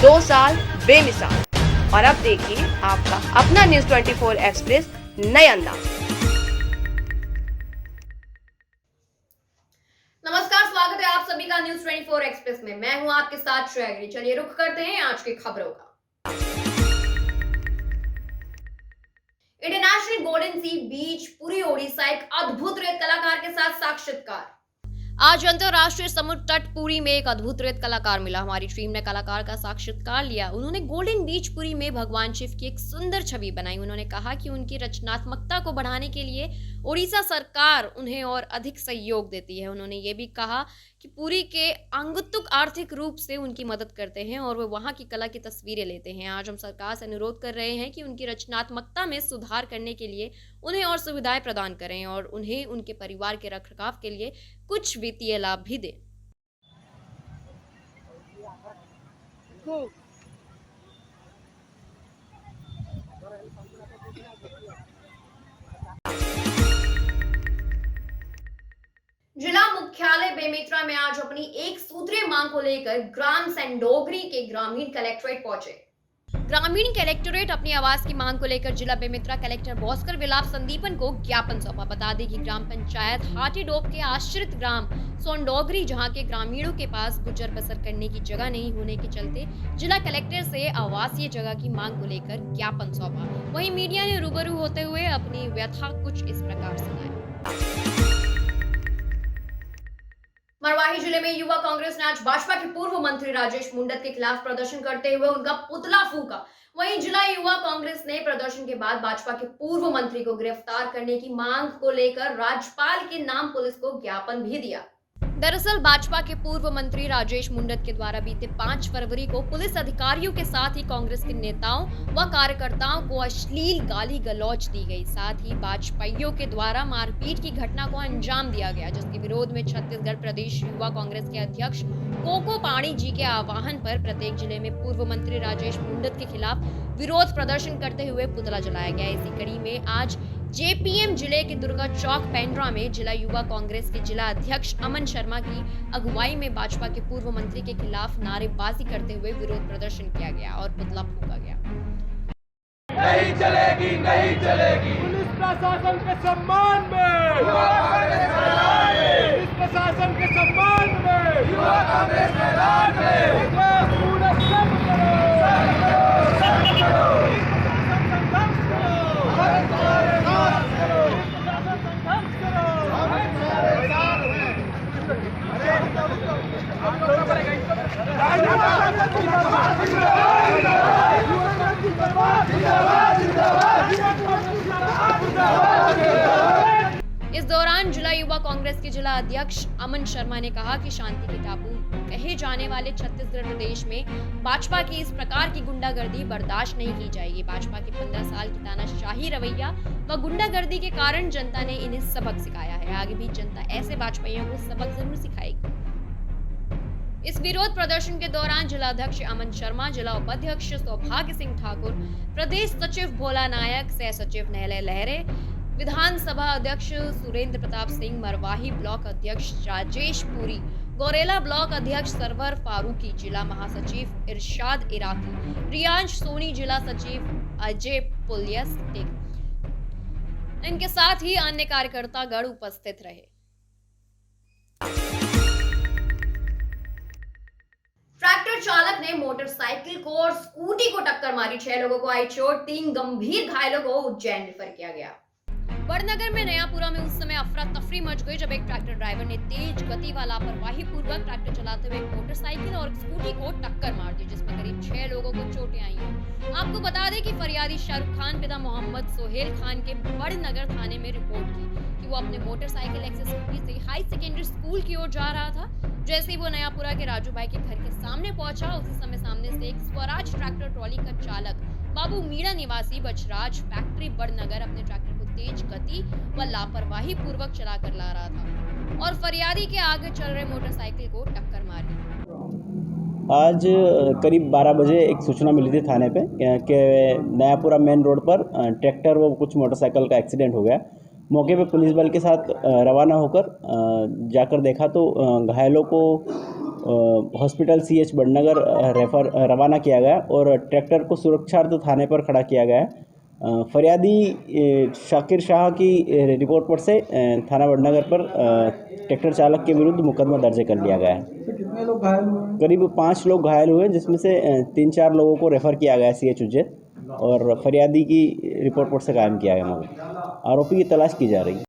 2 साल बेमिसाल। और अब देखिए आपका अपना न्यूज 24 एक्सप्रेस नए अंदाज। नमस्कार, स्वागत है आप सभी का न्यूज 24 एक्सप्रेस में। मैं हूं आपके साथ श्रेया। चलिए रुक करते हैं आज की खबरों का। इंटरनेशनल गोल्डन सी बीच पुरी ओडिशा एक अद्भुत रेत कलाकार के साथ साक्षात्कार। आज अंतरराष्ट्रीय समुद्र तट पुरी में एक अद्भुत रेत कलाकार मिला। हमारी टीम ने कलाकार का साक्षात्कार लिया। उन्होंने गोल्डन बीच पुरी में भगवान शिव की एक सुंदर छवि बनाई। उन्होंने कहा कि उनकी रचनात्मकता को बढ़ाने के लिए ओडिशा सरकार उन्हें और अधिक सहयोग देती है। उन्होंने ये भी कहा कि पुरी के आगंतुक आर्थिक रूप से उनकी मदद करते हैं और वे वहां की कला की तस्वीरें लेते हैं। आज हम सरकार से अनुरोध कर रहे हैं कि उनकी रचनात्मकता में सुधार करने के लिए उन्हें और सुविधाएं प्रदान करें और उन्हें उनके परिवार के रखरखाव के लिए कुछ वित्तीय लाभ भी दें। जिला मुख्यालय बेमेतरा में आज अपनी एक सूत्रीय मांग को लेकर ग्राम सेंडोगरी के ग्रामीण कलेक्ट्रेट पहुंचे। ग्रामीण कलेक्टरेट अपनी आवास की मांग को लेकर जिला बेमेतरा कलेक्टर भास्कर विलाप संदीपन को ज्ञापन सौंपा। बता दें कि ग्राम पंचायत हाटीडोप के आश्रित ग्राम सोंडोगरी जहां के ग्रामीणों के पास गुजर बसर करने की जगह नहीं होने के चलते जिला कलेक्टर से आवासीय जगह की मांग को लेकर ज्ञापन सौंपा। वहीं मीडिया ने रूबरू होते हुए अपनी व्यथा कुछ इस प्रकार सुनाई। मरवाही जिले में युवा कांग्रेस ने आज भाजपा के पूर्व मंत्री राजेश मुंडत के खिलाफ प्रदर्शन करते हुए उनका पुतला फूंका। वहीं जिला युवा कांग्रेस ने प्रदर्शन के बाद भाजपा के पूर्व मंत्री को गिरफ्तार करने की मांग को लेकर राज्यपाल के नाम पुलिस को ज्ञापन भी दिया। दरअसल भाजपा के पूर्व मंत्री राजेश मुंडत के द्वारा बीते 5 फरवरी को पुलिस अधिकारियों के साथ ही कांग्रेस के नेताओं व कार्यकर्ताओं को अश्लील गाली गलौज दी गई। साथ ही भाजपाइयों के द्वारा मारपीट की घटना को अंजाम दिया गया, जिसके विरोध में छत्तीसगढ़ प्रदेश युवा कांग्रेस के अध्यक्ष कोको पाणी जी के आह्वान पर प्रत्येक जिले में पूर्व मंत्री राजेश मुंडत के खिलाफ विरोध प्रदर्शन करते हुए पुतला जलाया गया। इसी कड़ी में आज जेपीएम जिले के दुर्गा चौक पेंड्रा में जिला युवा कांग्रेस के जिला अध्यक्ष अमन शर्मा की अगुवाई में भाजपा के पूर्व मंत्री के खिलाफ नारेबाजी करते हुए विरोध प्रदर्शन किया गया और पुतला फूंका गया। नहीं चलेगी, नहीं चलेगी। पुलिस प्रशासन के सम्मान में युवा कांग्रेस मैदान में, पुलिस प्रशासन के सम्मान में युवा कांग्रेस मैदान में। पूरा सब करो, सब करो, सब करो। संघर्ष करो, भारत तुम्हारे साथ करो। प्रशासन संघर्ष करो। हम तुम्हारे साथ हैं। इस दौरान जिला युवा कांग्रेस के जिला अध्यक्ष अमन शर्मा ने कहा कि शांति के टापू कहे जाने वाले छत्तीसगढ़ प्रदेश में भाजपा की इस प्रकार की गुंडागर्दी बर्दाश्त नहीं की जाएगी। भाजपा के 15 साल की तानाशाही रवैया व गुंडागर्दी के कारण जनता ने इन्हें सबक सिखाया है। आगे भी जनता ऐसे भाजपाइयों को सबक जरूर सिखाएगी। इस विरोध प्रदर्शन के दौरान जिला अध्यक्ष अमन शर्मा, जिला उपाध्यक्ष सौभाग्य सिंह ठाकुर, प्रदेश सचिव भोला नायक, सह सचिव नहले लहरे, विधानसभा अध्यक्ष सुरेंद्र प्रताप सिंह, मरवाही ब्लॉक अध्यक्ष राजेश पुरी, गौरेला ब्लॉक अध्यक्ष सरवर फारूकी, जिला महासचिव इरशाद इराकी, रियांश सोनी, जिला सचिव अजय पुलियस, इनके साथ ही अन्य कार्यकर्ता गण उपस्थित रहे। ट्रैक्टर चालक ने मोटरसाइकिल को और स्कूटी को टक्कर मारी। 6 लोगों को आई चोट, 3 गंभीर घायलों को उज्जैन रेफर किया गया। बड़नगर में नयापुरा में उस समय अफरा तफरी मच गई जब एक ट्रैक्टर ड्राइवर ने तेज गति व लापरवाही पूर्वक ट्रैक्टर चलाते हुए मोटरसाइकिल और स्कूटी को टक्कर मार दी, जिसमें करीब 6 लोगों को चोटें आई हैं। आपको बता दें कि फरियादी शाहरुख खान पिता मोहम्मद सोहेल खान के बड़नगर थाने में रिपोर्ट की कि वो अपने मोटरसाइकिल एक्सेस से हाई सेकेंडरी स्कूल की ओर जा रहा था। जैसे ही वो नयापुरा के राजू भाई के घर के सामने पहुंचा, उसी समय सामने से एक स्वराज ट्रैक्टर ट्रॉली का चालक बाबू मीणा निवासी बछराज फैक्ट्री बड़नगर अपने ट्रैक्टर को तेज गति व लापरवाही पूर्वक चलाकर ला रहा था और फरियादी के आगे चल रहे मोटरसाइकिल को टक्कर मारी। आज करीब 12 बजे एक सूचना मिली थी थाने पे कि नयापुरा मेन रोड पर ट्रैक्टर व कुछ मोटरसाइकिल का एक्सीडेंट हो गया। मौके पे पुलिस बल के साथ रवाना होकर जाकर देखा तो घायलों को हॉस्पिटल CH बड़नगर रेफर रवाना किया गया और ट्रैक्टर को सुरक्षार्थ थाने पर खड़ा किया गया है। फरियादी शाकिर शाह की रिपोर्ट पर से थाना बड़नगर पर ट्रैक्टर चालक के विरुद्ध मुकदमा दर्ज कर लिया गया है। कितने लोग घायल हुए हैं? करीब 5 लोग घायल हुए, जिसमें से 3-4 लोगों को रेफ़र किया गया CH उज्जैन और फरियादी की रिपोर्ट पर से कायम किया गया मामला। आरोपी की तलाश की जा रही है।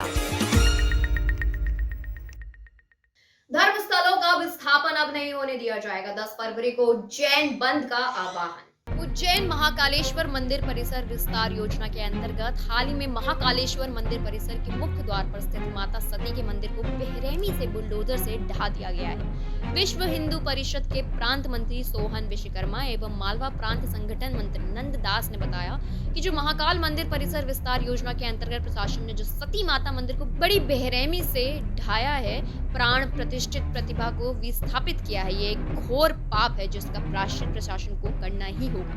धर्मस्थलों का विस्थापन अब नहीं होने दिया जाएगा। 10 फरवरी को उज्जैन बंद का आह्वान। उज्जैन महाकालेश्वर मंदिर परिसर विस्तार योजना के अंतर्गत हाल ही में महाकालेश्वर मंदिर परिसर के मुख्य द्वार पर स्थित माता सती के मंदिर को बेरहमी से बुलडोजर से ढहा दिया गया है। विश्व हिंदू परिषद के प्रांत मंत्री सोहन विश्वकर्मा एवं मालवा प्रांत संगठन मंत्री नंद दास ने बताया कि जो महाकाल मंदिर परिसर विस्तार योजना के अंतर्गत प्रशासन ने जो सती माता मंदिर को बड़ी बेरहमी से ढाया है, प्राण प्रतिष्ठित प्रतिभा को विस्थापित किया है, ये एक घोर पाप है जिसका प्रायश्चित प्रशासन को करना ही होगा।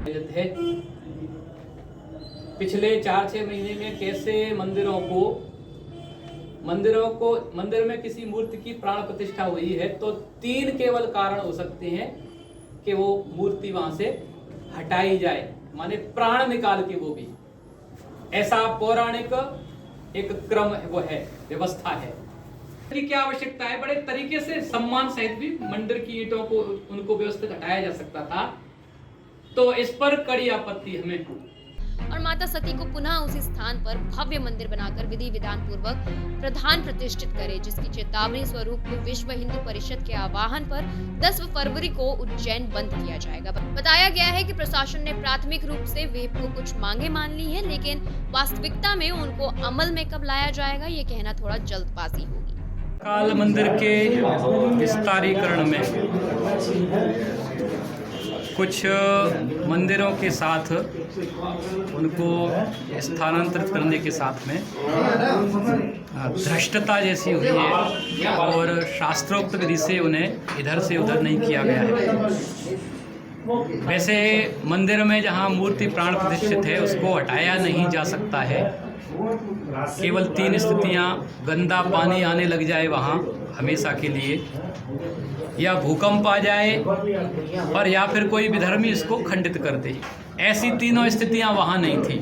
पिछले 4-6 महीने में कैसे मंदिर में किसी मूर्ति की प्राण प्रतिष्ठा हुई है तो 3 केवल कारण हो सकते हैं कि वो मूर्ति वहां से हटाई जाए, माने प्राण निकाल के, वो भी ऐसा पौराणिक एक क्रम वो है, व्यवस्था है। क्या आवश्यकता है, बड़े तरीके से सम्मान सहित भी मंदिर की ईंटों को उनको व्यवस्थित हटाया जा सकता था, तो इस पर कड़ी आपत्ति हमें। और माता सती को पुनः उसी स्थान पर भव्य मंदिर बनाकर विधि विधान पूर्वक प्रधान प्रतिष्ठित करे, जिसकी चेतावनी स्वरूप विश्व हिंदू परिषद के आह्वान पर 10 फरवरी को उज्जैन बंद किया जाएगा। बताया गया है कि प्रशासन ने प्राथमिक रूप से विहिप को कुछ मांगे मान ली है, लेकिन वास्तविकता में उनको अमल में कब लाया जाएगा ये कहना थोड़ा जल्दबाजी होगी। काल मंदिर के विस्तारीकरण में कुछ मंदिरों के साथ उनको स्थानांतरित करने के साथ में भ्रष्टता जैसी हुई है और शास्त्रोक्त विधि से उन्हें इधर से उधर नहीं किया गया है। वैसे मंदिर में जहाँ मूर्ति प्राण प्रतिष्ठित है उसको हटाया नहीं जा सकता है। केवल 3 स्थितियाँ, गंदा पानी आने लग जाए वहाँ हमेशा के लिए, या भूकंप आ जाए, और या फिर कोई विधर्मी इसको खंडित कर दे। ऐसी 3 स्थितियाँ वहाँ नहीं थी।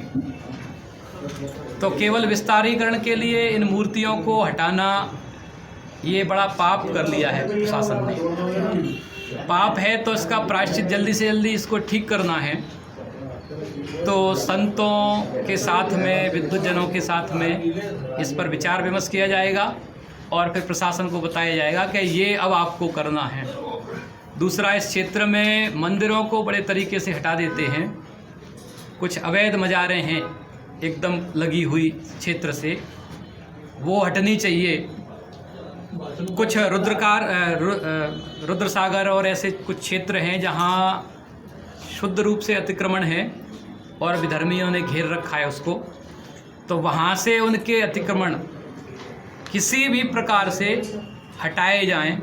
तो केवल विस्तारीकरण के लिए इन मूर्तियों को हटाना ये बड़ा पाप कर लिया है प्रशासन ने। पाप है तो इसका प्रायश्चित जल्दी से जल्दी इसको ठीक करना है। तो संतों के साथ में, विद्वज्जनों के साथ में इस पर विचार विमर्श किया जाएगा और फिर प्रशासन को बताया जाएगा कि ये अब आपको करना है। दूसरा, इस क्षेत्र में मंदिरों को बड़े तरीके से हटा देते हैं। कुछ अवैध मज़ारें हैं एकदम लगी हुई क्षेत्र से, वो हटनी चाहिए। कुछ रुद्र सागर और ऐसे कुछ क्षेत्र हैं जहाँ शुद्ध रूप से अतिक्रमण है और विधर्मियों ने घेर रखा है उसको, तो वहाँ से उनके अतिक्रमण किसी भी प्रकार से हटाए जाएं।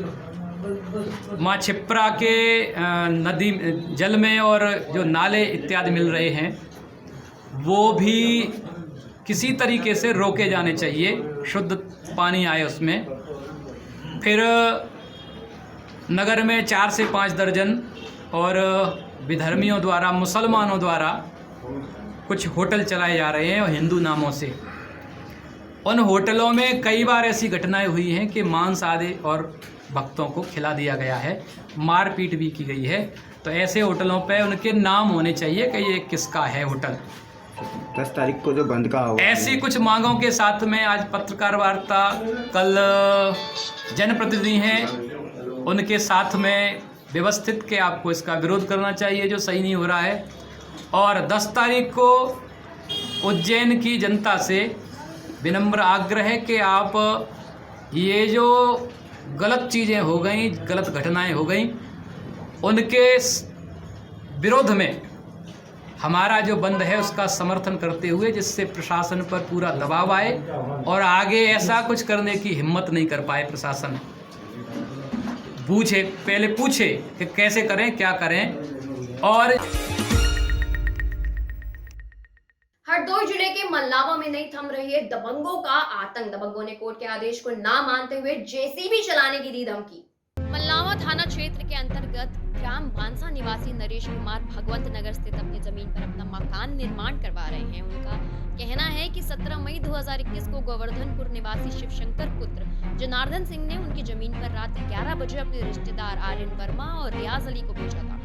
माँ छिप्रा के नदी जल में और जो नाले इत्यादि मिल रहे हैं वो भी किसी तरीके से रोके जाने चाहिए, शुद्ध पानी आए उसमें। फिर नगर में 4 से 5 दर्जन और विधर्मियों द्वारा, मुसलमानों द्वारा कुछ होटल चलाए जा रहे हैं और हिंदू नामों से। उन होटलों में कई बार ऐसी घटनाएं हुई हैं कि मांस आदि और भक्तों को खिला दिया गया है, मारपीट भी की गई है। तो ऐसे होटलों पे उनके नाम होने चाहिए कि ये किसका है होटल। 10 तारीख को जो बंद का होगा, ऐसी कुछ मांगों के साथ में आज पत्रकार वार्ता, कल जनप्रतिनिधि हैं उनके साथ में व्यवस्थित के आपको इसका विरोध करना चाहिए जो सही नहीं हो रहा है। और 10 तारीख को उज्जैन की जनता से विनम्र आग्रह है कि आप ये जो गलत चीज़ें हो गई, गलत घटनाएं हो गई, उनके विरोध में हमारा जो बंद है उसका समर्थन करते हुए, जिससे प्रशासन पर पूरा दबाव आए और आगे ऐसा कुछ करने की हिम्मत नहीं कर पाए प्रशासन। पहले पूछे कि कैसे करें, क्या करें। और हरदोई जिले के मल्लावा में नहीं थम रही है दबंगों का आतंक। दबंगों ने कोर्ट के आदेश को ना मानते हुए जेसीबी चलाने की दी धमकी। मल्लावा थाना क्षेत्र के अंतर्गत ग्राम बांसा निवासी नरेश कुमार भगवंत नगर स्थित अपनी जमीन पर अपना मकान निर्माण करवा रहे हैं। उनका कहना है कि 17 मई 2021 को गोवर्धनपुर निवासी शिवशंकर पुत्र जनार्दन सिंह ने उनकी जमीन पर रात 11 बजे अपने रिश्तेदार आर्यन वर्मा और रियाज अली को भेजा था,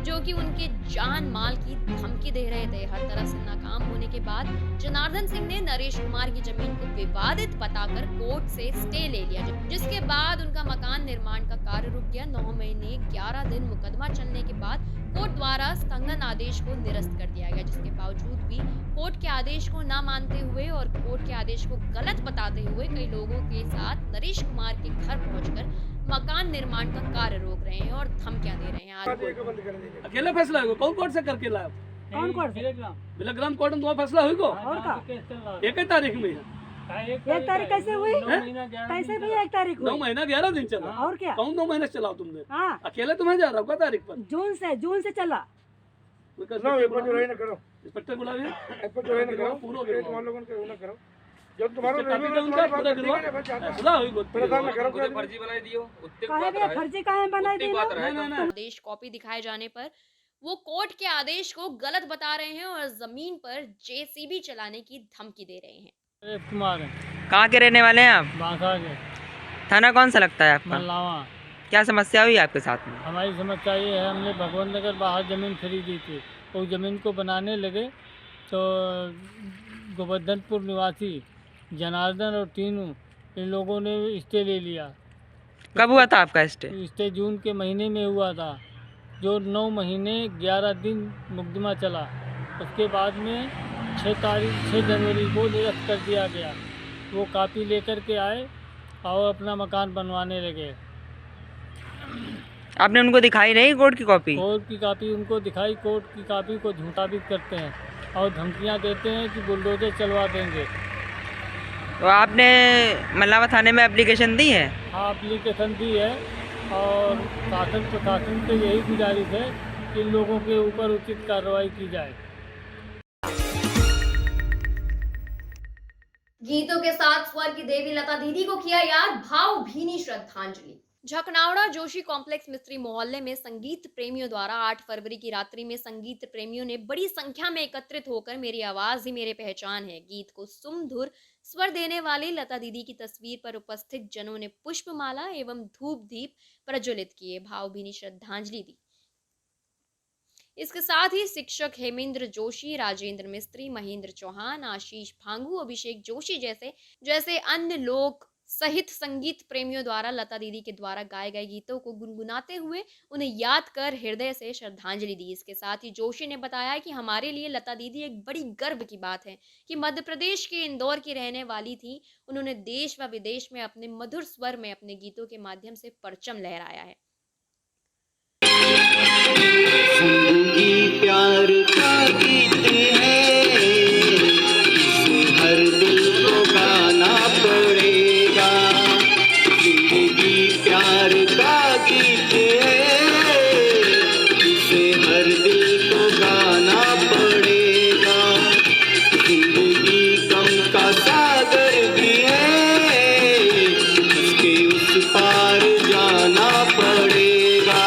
जो कि उनके जान माल की धमकी दे रहे थे। हर तरह से नाकाम होने के बाद जनार्दन सिंह ने नरेश कुमार की जमीन को विवादित बताकर कोर्ट से स्टे ले लिया, जिसके बाद उनका मकान निर्माण का कार्य रुक गया। 9 महीने 11 दिन मुकदमा चलने के बाद कोर्ट द्वारा स्थगन आदेश को निरस्त कर दिया गया, जिसके बावजूद भी कोर्ट के आदेश को न मानते हुए और कोर्ट के आदेश को गलत बताते हुए कई लोगों के साथ नरेश कुमार के घर पहुंचकर मकान निर्माण का कार्य रोक रहे हैं और धमकियां दे रहे हैं। अकेले फैसला होगा कौन कोर्ट से करके लाया? कौन कोर्ट? बिलग्राम कोर्ट में तुम्हारा फैसला होगा और का 1 तारीख में है। 1 तारीख कैसे हुई? कैसे भी 1 तारीख 9 महीना 11 दिन चला। और क्या? कौन 9 महीने चलाओ तुमने? हाँ, अकेले तुम्हें जा रहा होगा तारीख पर? जून से चला। इंस्पेक्टर बुलाइए, पूरा करो जो तुम्हारा फैसला होगा। फर्जी बनाई दियो फर्जी काहे बनाई दी? आदेश कॉपी दिखाए जाने पर वो कोर्ट के आदेश को गलत बता रहे हैं और जमीन पर जेसीबी चलाने की धमकी दे रहे हैं। कुमार कहाँ के रहने वाले हैं आप? बांसा के। थाना कौन सा लगता है आपका? मल्लावा। क्या समस्या हुई आपके साथ में? हमारी समस्या ये है, हमने भगवंत नगर बाहर ज़मीन खरीदी थी, उस ज़मीन को बनाने लगे तो गोवर्धनपुर निवासी जनार्दन और तीनों इन लोगों ने स्टे ले लिया। कब हुआ था आपका स्टे? स्टे जून के महीने में हुआ था, जो 9 महीने 11 दिन मुकदमा चला। उसके बाद में 6 जनवरी को निरस्त कर दिया गया। वो कापी लेकर के आए और अपना मकान बनवाने लगे। आपने उनको दिखाई नहीं कोर्ट की कॉपी? कोर्ट की कापी उनको दिखाई, कोर्ट की कापी को झूठाबित करते हैं और धमकियां देते हैं कि बुलडोजर चलवा देंगे। तो आपने मल्लावा थाने में एप्लीकेशन दी है? हाँ, एप्लीकेशन दी है और शासन प्रशासन से यही गुजारिश है कि इन लोगों के ऊपर उचित कार्रवाई की जाए। गीतों के साथ स्वर की देवी लता दीदी को किया याद, भावभीनी श्रद्धांजलि। झकनावड़ा जोशी कॉम्प्लेक्स मिस्त्री मोहल्ले में संगीत प्रेमियों द्वारा 8 फरवरी की रात्रि में संगीत प्रेमियों ने बड़ी संख्या में एकत्रित होकर मेरी आवाज ही मेरे पहचान है गीत को सुमधुर स्वर देने वाली लता दीदी की तस्वीर पर उपस्थित जनों ने पुष्पमाला एवं धूप दीप प्रज्वलित किए, भावभीनी श्रद्धांजलि दी। इसके साथ ही शिक्षक हेमेंद्र जोशी, राजेंद्र मिस्त्री, महेंद्र चौहान, आशीष भांगू, अभिषेक जोशी जैसे अन्य लोग सहित संगीत प्रेमियों द्वारा लता दीदी के द्वारा गाए गए गीतों को गुनगुनाते हुए उन्हें याद कर हृदय से श्रद्धांजलि दी। इसके साथ ही जोशी ने बताया कि हमारे लिए लता दीदी एक बड़ी गर्व की बात है कि मध्य प्रदेश के इंदौर की रहने वाली थी। उन्होंने देश व विदेश में अपने मधुर स्वर में अपने गीतों के माध्यम से परचम लहराया है। प्यार का गीत है, हर दिल को गाना पड़ेगा। जिंदगी प्यार का गीत है, इसे हर दिल को गाना पड़ेगा। जिंदगी गम का सागर भी है, उसके उस पार जाना पड़ेगा।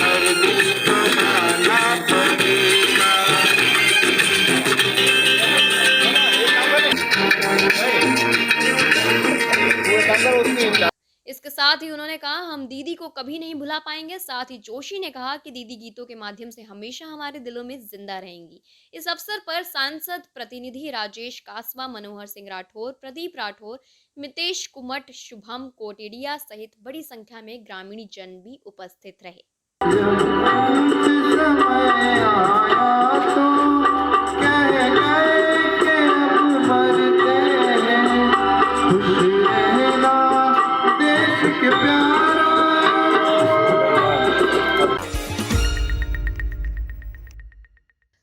हर दिल को गाना को कभी नहीं भुला पाएंगे। साथ ही जोशी ने कहा कि दीदी गीतों के माध्यम से हमेशा हमारे दिलों में जिंदा रहेंगी। इस अवसर पर सांसद प्रतिनिधि राजेश कासवा, मनोहर सिंह राठौर, प्रदीप राठौर, मितेश कुमट, शुभम कोटेडिया सहित बड़ी संख्या में ग्रामीण जन भी उपस्थित रहे।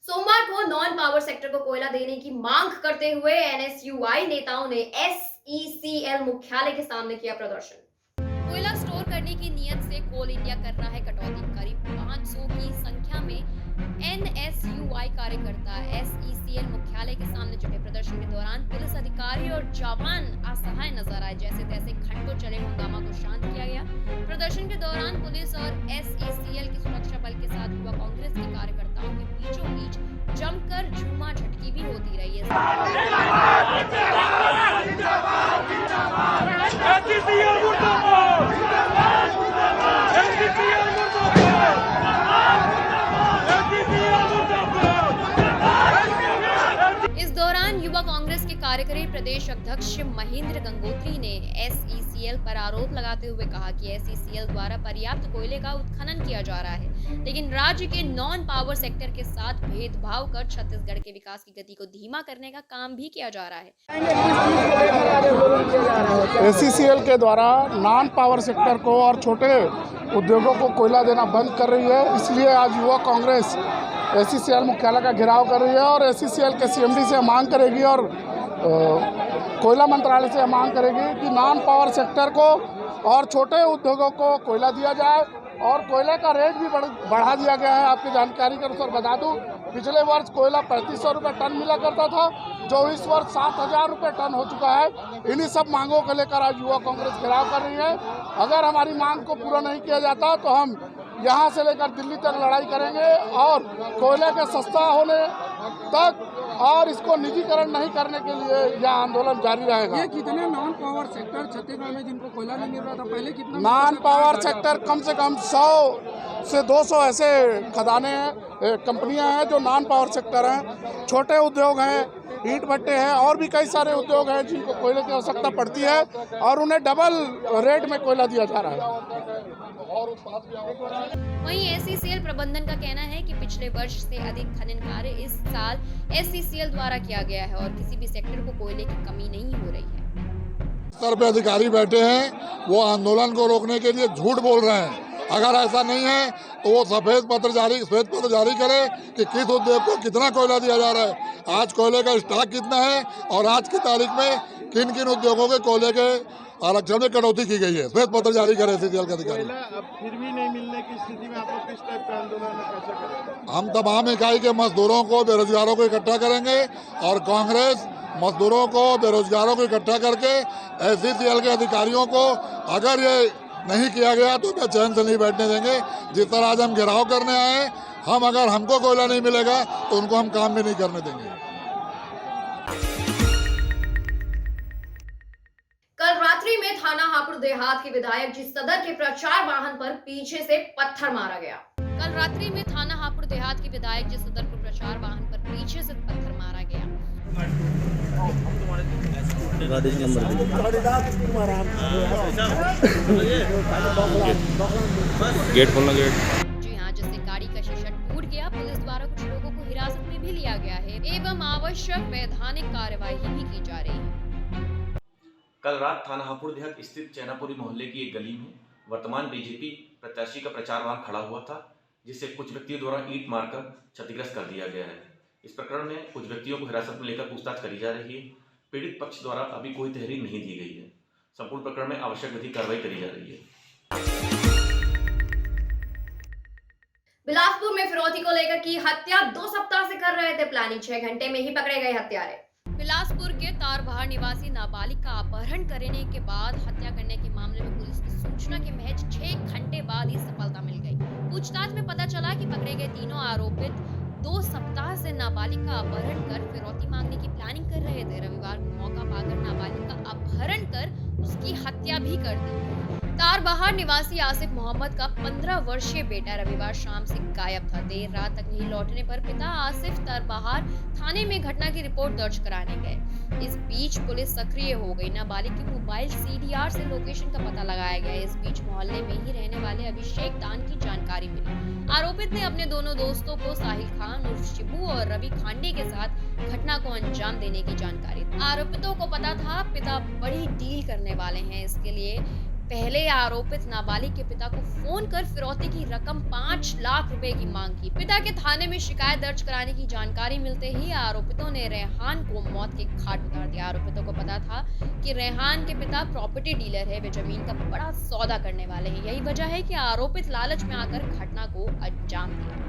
सोमवार को नॉन पावर सेक्टर को कोयला देने की मांग करते हुए एनएसयूआई नेताओं ने एसईसीएल मुख्यालय के सामने किया प्रदर्शन। कोयला स्टोर करने की नियत से कोल इंडिया कर रहा है कटौती। करीब 500 की संख्या में एनएसयूआई कार्यकर्ता एसईसीएल मुख्यालय के सामने जुटे। प्रदर्शन के दौरान पुलिस अधिकारी और जवान असहाय नजर आए। जैसे तैसे घंटों चले हंगामा को शांत किया गया। प्रदर्शन के दौरान पुलिस और एसईसीएल की सुरक्षा बल के साथ युवा कांग्रेस के कार्यकर्ताओं के बीचों बीच जमकर झूमा झटकी भी होती रही है। इस दौरान युवा कांग्रेस के कार्यकारी प्रदेश अध्यक्ष महेंद्र गंगोत्री ने एसईसीएल पर आरोप लगाते हुए कहा कि एसईसीएल द्वारा पर्याप्त कोयले का उत्खनन किया जा रहा है, लेकिन राज्य के नॉन पावर सेक्टर के साथ भेदभाव कर छत्तीसगढ़ के विकास की गति को धीमा करने का काम भी किया जा रहा है। एसईसीएल के द्वारा नॉन पावर सेक्टर को और छोटे उद्योगों को कोयला देना बंद कर रही है। इसलिए आज युवा कांग्रेस एसईसीएल मुख्यालय का घेराव कर रही है और एसईसीएल के सीएमडी से मांग करेगी और कोयला मंत्रालय से मांग करेगी कि नॉन पावर सेक्टर को और छोटे उद्योगों को कोयला दिया जाए और कोयले का रेट भी बढ़ा दिया गया है। आपकी जानकारी के अनुसार बता दूं, पिछले वर्ष कोयला 3500 रुपये टन मिला करता था, जो इस वर्ष 7000 रुपये टन हो चुका है। इन्हीं सब मांगों को लेकर आज युवा कांग्रेस घेराव कर रही है। अगर हमारी मांग को पूरा नहीं किया जाता तो हम यहाँ से लेकर दिल्ली तक लड़ाई करेंगे और कोयले के सस्ता होने तक और इसको निजीकरण नहीं करने के लिए यह आंदोलन जारी रहेगा। ये कितने नॉन पावर सेक्टर छत्तीसगढ़ में जिनको कोयला नहीं मिल रहा था पहले, कितना नॉन पावर सेक्टर कम से कम 100 से 200 ऐसे खदानें हैं, कंपनियां हैं जो नॉन पावर सेक्टर हैं। छोटे उद्योग हैं, ईंट भट्टे हैं और भी कई सारे उद्योग हैं जिनको कोयले की आवश्यकता पड़ती है और उन्हें डबल रेट में कोयला दिया जा रहा है। वहीं एसईसीएल प्रबंधन का कहना है कि पिछले वर्ष से अधिक खनन कार्य इस साल एसईसीएल द्वारा किया गया है और किसी भी सेक्टर को कोयले की कमी नहीं हो रही है। स्तर पे अधिकारी बैठे हैं, वो आंदोलन को रोकने के लिए झूठ बोल रहे हैं। अगर ऐसा नहीं है तो वो श्वेत पत्र जारी करे कि किस उद्योग को कितना कोयला दिया जा रहा है, आज कोयले का स्टॉक कितना है और आज की तारीख में किन किन उद्योगों के कोयले के आरक्षण में कटौती की गई है। श्वेत पत्र जारी करे एसईसीएल के अधिकारी। अब फिर भी नहीं मिलने की स्थिति में आप लोग किस टाइप का आंदोलन कैसे करेंगे? हम तमाम इकाई के मजदूरों को, बेरोजगारों को इकट्ठा करेंगे और कांग्रेस मजदूरों को, बेरोजगारों को इकट्ठा करके एसईसीएल के अधिकारियों को अगर ये नहीं किया गया तो मैं चैन से नहीं बैठने देंगे। जिस तरह आज हम घेराव करने आए हैं, हम अगर हमको कोयला नहीं मिलेगा तो उनको हम काम भी नहीं करने देंगे। कल रात्रि में थाना हापुड़ देहात के विधायक जी सदर के प्रचार वाहन पर पीछे से पत्थर मारा गया। कल रात्रि में थाना हापुड़ देहात के विधायक जी सदर को प्रचार वाहन पर पीछे से पत्थर मारा गया। गेट खोलना, गेट। जी हाँ, जिससे गाड़ी का शीशा टूट गया। पुलिस द्वारा कुछ लोगों को हिरासत में भी लिया गया है एवं आवश्यक वैधानिक कार्यवाही भी की जा रही है। कल रात थाना हापुड़ देहात स्थित चैनापुरी मोहल्ले की एक गली में वर्तमान बीजेपी प्रत्याशी का प्रचार वाहन खड़ा हुआ था, जिसे कुछ व्यक्तियों द्वारा ईंट मारकर क्षतिग्रस्त कर दिया गया है। इस प्रकरण में कुछ व्यक्तियों को हिरासत में लेकर पूछताछ करी जा रही है। पीड़ित पक्ष द्वारा अभी कोई तहरीर नहीं दी गई है। संपूर्ण प्रकरण में आवश्यक विधिक कार्रवाई करी जा रही है। बिलासपुर में फिरौती को लेकर की हत्या 2 सप्ताह से कर रहे थे प्लानिंग, 6 घंटे में ही पकड़े गए हत्यारे। बिलासपुर के तारबहार निवासी नाबालिग का अपहरण करने के बाद हत्या करने के मामले में पुलिस की सूचना के महज 6 घंटे बाद ही सफलता मिल गई। पूछताछ में पता चला कि पकड़े गए तीनों आरोपित 2 सप्ताह से नाबालिग का अपहरण कर फिरौती मांगने की प्लानिंग कर रहे थे। रविवार को मौका पाकर नाबालिग का अपहरण कर उसकी हत्या भी कर दी। तारबहार निवासी आसिफ मोहम्मद का 15 वर्षीय बेटा रविवार शाम से गायब था। देर रात तक नहीं लौटने पर पिता आसिफ तारबहार थाने में घटना की रिपोर्ट दर्ज कराने गए। इस बीच पुलिस सक्रिय हो गई। नाबालिग के मोबाइल CDR से लोकेशन का पता लगाया गया। इस बीच मोहल्ले में ही रहने वाले अभिषेक दान की जानकारी मिली। आरोपित ने अपने दोनों दोस्तों को साहिल खान उर्फ शिबू और रवि खांडे के साथ घटना को अंजाम देने की जानकारी दी। आरोपितों को पता था पिता बड़ी डील करने वाले हैं। इसके लिए पहले आरोपित नाबालिग के पिता को फोन कर फिरौती की रकम 5 लाख रुपए की मांग की। पिता के थाने में शिकायत दर्ज कराने की जानकारी मिलते ही आरोपितों ने रेहान को मौत के घाट उतार दिया। आरोपितों को पता था कि रेहान के पिता प्रॉपर्टी डीलर है, वे जमीन का बड़ा सौदा करने वाले हैं। यही वजह है कि आरोपित लालच में आकर घटना को अंजाम दिया।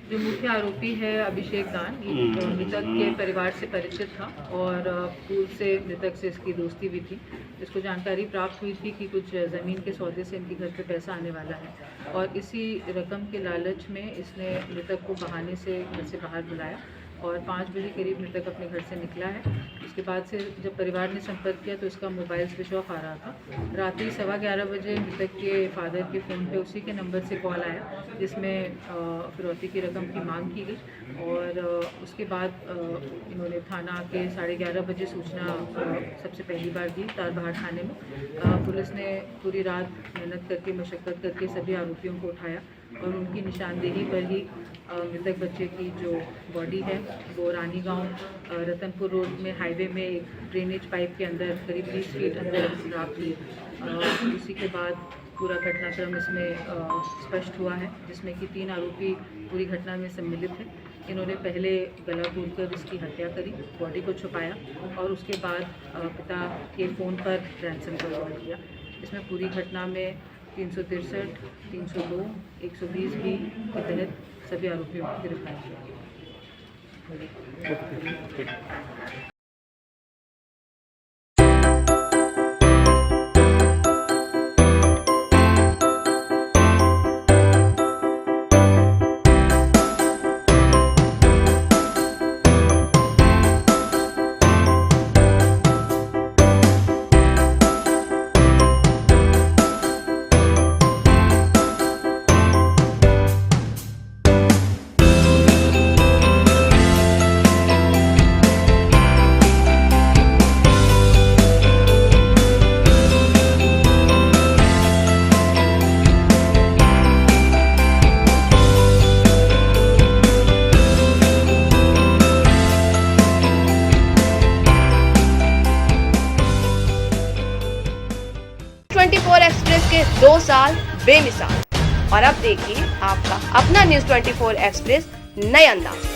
जो मुख्य आरोपी है अभिषेक दान, ये मृतक के परिवार से परिचित था और पूर्व से मृतक से इसकी दोस्ती भी थी। इसको जानकारी प्राप्त हुई थी कि कुछ ज़मीन के सौदे से इनके घर पे पैसा आने वाला है और इसी रकम के लालच में इसने मृतक को बहाने से घर से बाहर बुलाया और 5 बजे करीब मृतक अपने घर से निकला है। उसके बाद से जब परिवार ने संपर्क किया तो इसका मोबाइल स्विच ऑफ आ रहा था। रात ही 11:15 बजे मृतक के फादर के फ़ोन पे उसी के नंबर से कॉल आया जिसमें फिरौती की रकम की मांग की गई और उसके बाद इन्होंने थाना के 11:30 बजे सूचना सबसे पहली बार दी तारबहार थाने में। पुलिस ने पूरी रात मेहनत करके मशक्क़त करके सभी आरोपियों को उठाया और उनकी निशानदेही पर ही मृतक बच्चे की जो बॉडी है वो रानी गांव रतनपुर रोड में हाईवे में एक ड्रेनेज पाइप के अंदर करीब 20 फीट अंदर प्राप्त हुई। उसी के बाद पूरा घटनाक्रम इसमें स्पष्ट हुआ है जिसमें कि 3 आरोपी पूरी घटना में सम्मिलित हैं। इन्होंने पहले गला घोंटकर इसकी हत्या करी, बॉडी को छुपाया और उसके बाद पिता के फ़ोन पर रैंसम का कॉल किया। इसमें पूरी घटना में 363, 302, 120 बी के तहत सभी आरोपियों को गिरफ्तार किया। एक्सप्रेस के 2 साल बेमिसाल। और अब देखिए आपका अपना न्यूज़ 24 एक्सप्रेस नए अंदाज।